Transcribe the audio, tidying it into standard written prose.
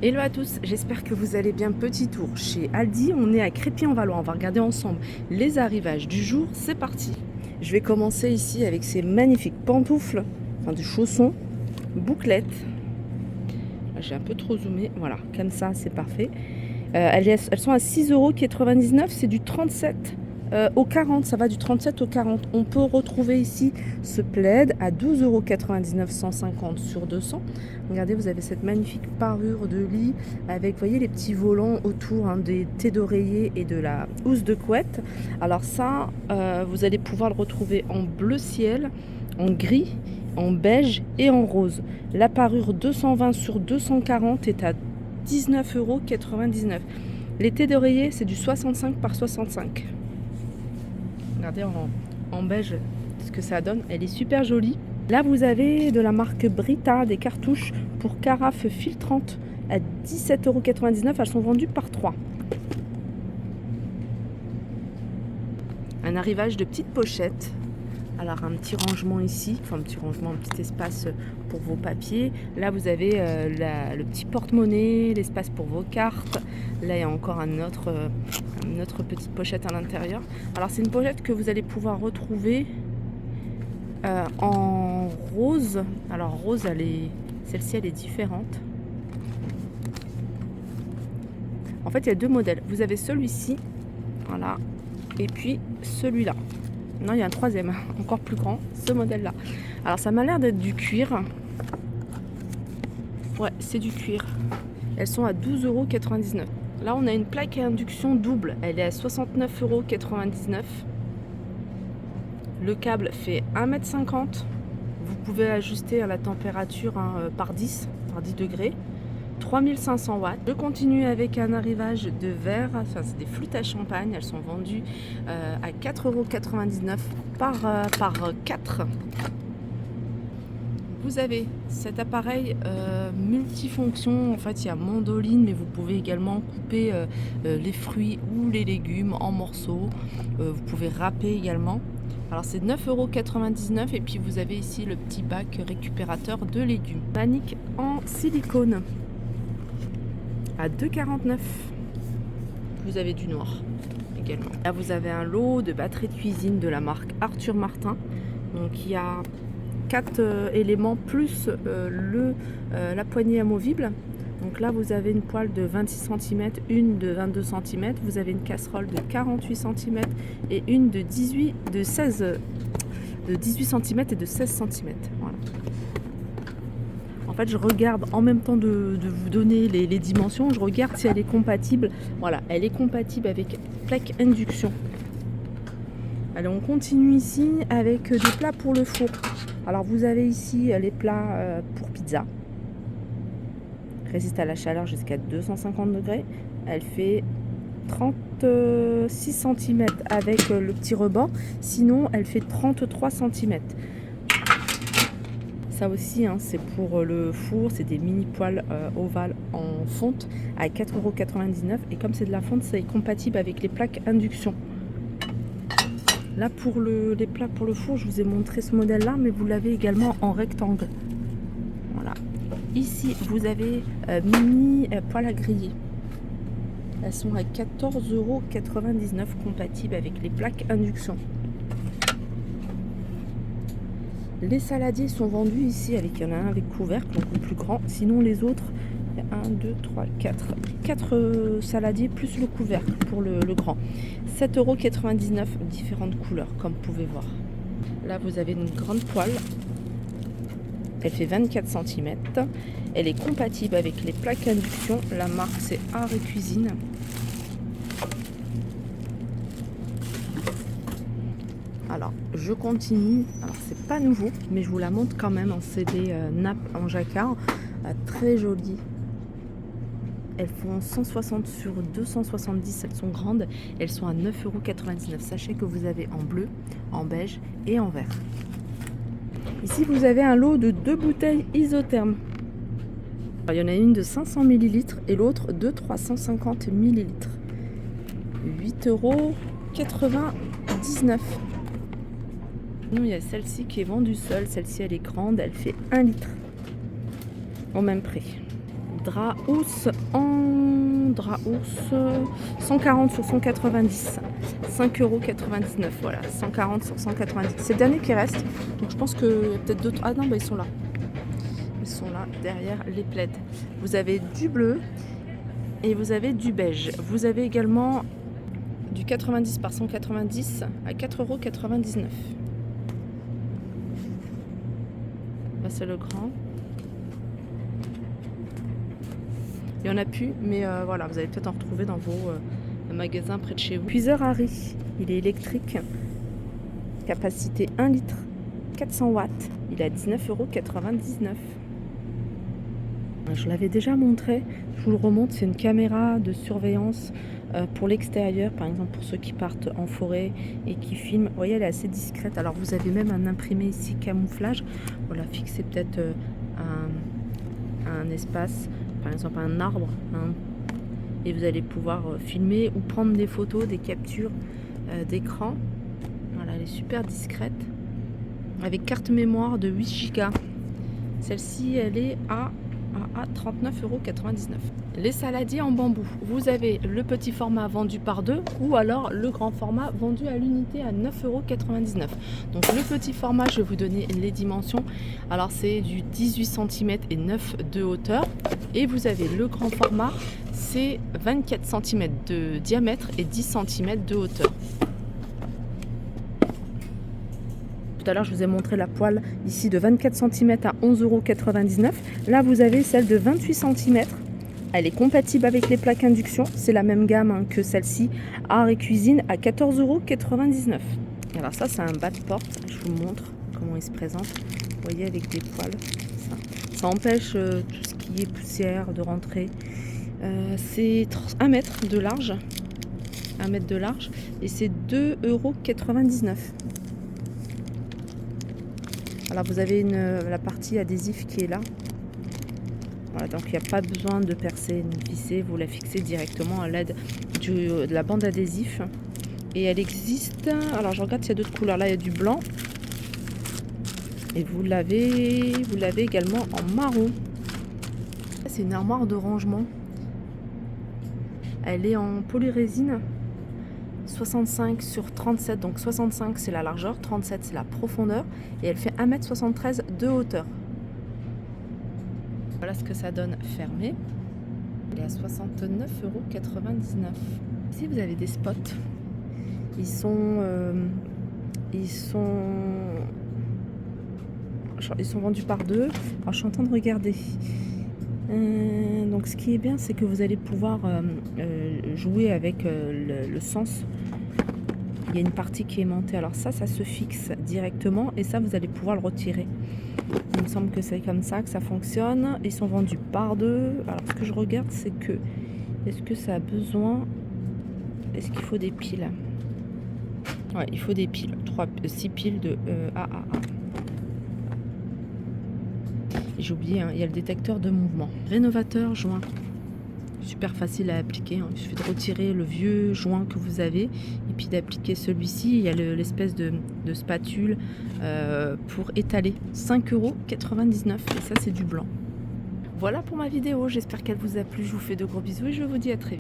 Hello à tous, j'espère que vous allez bien. Petit tour chez Aldi, on est à Crépy-en-Valois, on va regarder ensemble les arrivages du jour, c'est parti. Je vais commencer ici avec ces magnifiques pantoufles, enfin des chaussons, bouclettes. J'ai un peu trop zoomé, voilà, comme ça c'est parfait. Elles sont à 6,99 €, c'est du 37 au 40, ça va du 37 au 40. On peut retrouver ici ce plaid à 12,99 €, 150 sur 200. Regardez, vous avez cette magnifique parure de lit avec, vous voyez, les petits volants autour, des thés d'oreiller et de la housse de couette. Alors ça, vous allez pouvoir le retrouver en bleu ciel, en gris, en beige et en rose. La parure 220 sur 240 est à 19,99 €. Les thés d'oreiller, c'est du 65 par 65. Regardez en beige ce que ça donne. Elle est super jolie. Là, vous avez de la marque Brita des cartouches pour carafe filtrante à 17,99 €. Elles sont vendues par 3. Un arrivage de petites pochettes. Alors un petit rangement ici, enfin un petit rangement, un petit espace pour vos papiers. Là vous avez le petit porte-monnaie, l'espace pour vos cartes. Là il y a encore une autre petite pochette à l'intérieur. Alors c'est une pochette que vous allez pouvoir retrouver en rose. Alors rose, celle-ci elle est différente. En fait il y a deux modèles. Vous avez celui-ci, voilà, et puis celui-là. Non, il y a un troisième, encore plus grand, ce modèle-là. Alors, ça m'a l'air d'être du cuir. Ouais, c'est du cuir. Elles sont à 12,99 €. Là, on a une plaque à induction double. Elle est à 69,99 €. Le câble fait 1,50 m. Vous pouvez ajuster à la température par 10 degrés. 3500 watts. Je continue avec un arrivage de verre, enfin c'est des flûtes à champagne, elles sont vendues à 4,99 € par 4. Vous avez cet appareil multifonction, en fait il y a mandoline, mais vous pouvez également couper les fruits ou les légumes en morceaux, vous pouvez râper également. Alors c'est 9,99 € et puis vous avez ici le petit bac récupérateur de légumes. Panique en silicone à 2,49 €. Vous avez du noir également. Là, vous avez un lot de batteries de cuisine de la marque Arthur Martin. Donc, il y a 4 éléments plus la poignée amovible. Donc là, vous avez une poêle de 26 cm, une de 22 cm. Vous avez une casserole de 48 cm et une de 18 cm et de 16 cm. Voilà. En fait, je regarde en même temps de vous donner les dimensions, je regarde si elle est compatible. Voilà, elle est compatible avec plaque induction. Allez, on continue ici avec des plats pour le four. Alors, vous avez ici les plats pour pizza. Résiste à la chaleur jusqu'à 250 degrés. Elle fait 36 cm avec le petit rebord. Sinon, elle fait 33 cm. Ça aussi, c'est pour le four, c'est des mini poêles ovales en fonte à 4,99 € et comme c'est de la fonte, c'est compatible avec les plaques induction. Là, pour les plats pour le four, je vous ai montré ce modèle-là, mais vous l'avez également en rectangle. Voilà. Ici, vous avez mini poêles à griller. Elles sont à 14,99 € compatibles avec les plaques induction. Les saladiers sont vendus ici, il y en a un avec couvercle, donc le plus grand. Sinon les autres, il y a 1, 2, 3, 4. 4 saladiers plus le couvercle pour le grand. 7,99 €, différentes couleurs, comme vous pouvez voir. Là, vous avez une grande poêle. Elle fait 24 cm. Elle est compatible avec les plaques induction. La marque, c'est Art et Cuisine. Alors, je continue. Alors, c'est pas nouveau, mais je vous la montre quand même. C'est des nappes en jacquard, très jolies. Elles font 160 sur 270. Elles sont grandes. Elles sont à 9,99 €. Sachez que vous avez en bleu, en beige et en vert. Ici, vous avez un lot de 2 bouteilles isothermes. Alors, il y en a une de 500 ml et l'autre de 350 ml. 8,99 €. Nous, il y a celle-ci qui est vendue seule. Celle-ci, elle est grande. Elle fait 1 litre. Au même prix. drap housse en drap housse 140 sur 190, 5,99 €. Voilà, 140 sur 190. C'est le dernier qui reste. Donc je pense qu'il y a peut-être d'autres. Ah non, bah ils sont là. Ils sont là derrière les plaids. Vous avez du bleu et vous avez du beige. Vous avez également du 90 par 190 à 4,99 €. Là c'est le grand. Il n'y en a plus, mais voilà, vous allez peut-être en retrouver dans vos magasins près de chez vous. Cuiseur Harry, il est électrique, capacité 1 litre, 400 watts, il est à 19,99 €. Je l'avais déjà montré, je vous le remonte, c'est une caméra de surveillance pour l'extérieur, par exemple pour ceux qui partent en forêt et qui filment. Vous voyez, elle est assez discrète. Alors vous avez même un imprimé ici camouflage. Voilà, fixez peut-être un espace, par exemple un arbre, hein, et vous allez pouvoir filmer ou prendre des photos, des captures d'écran. Voilà, elle est super discrète, avec carte mémoire de 8 Go. Celle-ci, elle est à 39,99 €. Les saladiers en bambou, vous avez le petit format vendu par 2 ou alors le grand format vendu à l'unité à 9,99 €. Donc le petit format, je vais vous donner les dimensions. Alors c'est du 18 cm et 9 de hauteur. Et vous avez le grand format, c'est 24 cm de diamètre et 10 cm de hauteur. Tout à l'heure, je vous ai montré la poêle ici de 24 cm à 11,99 €. Là, vous avez celle de 28 cm. Elle est compatible avec les plaques induction. C'est la même gamme que celle-ci. Art et cuisine à 14,99 €. Alors ça, c'est un bas de porte. Je vous montre comment il se présente. Vous voyez, avec des poils. Ça empêche tout ce qui est poussière de rentrer. C'est 1 mètre de large. 1 mètre de large. Et c'est 2,99 €. Alors vous avez la partie adhésif qui est là. Voilà, donc il n'y a pas besoin de percer ni visser, vous la fixez directement à l'aide de la bande adhésif. Et elle existe, alors je regarde s'il y a d'autres couleurs. Là il y a du blanc. Et vous l'avez également en marron. C'est une armoire de rangement. Elle est en polyrésine. 65 sur 37, donc 65 c'est la largeur, 37 c'est la profondeur, et elle fait 1,73 m de hauteur. Voilà ce que ça donne fermé. Elle est à 69,99 €. Ici vous avez des spots. Ils sont vendus par 2. Alors je suis en train de regarder. Donc ce qui est bien, c'est que vous allez pouvoir jouer avec le sens. Il y a une partie qui est aimantée. Alors ça se fixe directement et ça, vous allez pouvoir le retirer. Il me semble que c'est comme ça que ça fonctionne. Ils sont vendus par 2. Alors ce que je regarde, c'est que est-ce que ça a besoin... Est-ce qu'il faut des piles? Ouais, il faut des piles. 6 piles de AAA. J'ai oublié, hein, il y a le détecteur de mouvement. Rénovateur joint. Super facile à appliquer. Hein. Il suffit de retirer le vieux joint que vous avez et puis d'appliquer celui-ci. Il y a l'espèce de spatule pour étaler. 5,99 € et ça c'est du blanc. Voilà pour ma vidéo. J'espère qu'elle vous a plu. Je vous fais de gros bisous et je vous dis à très vite.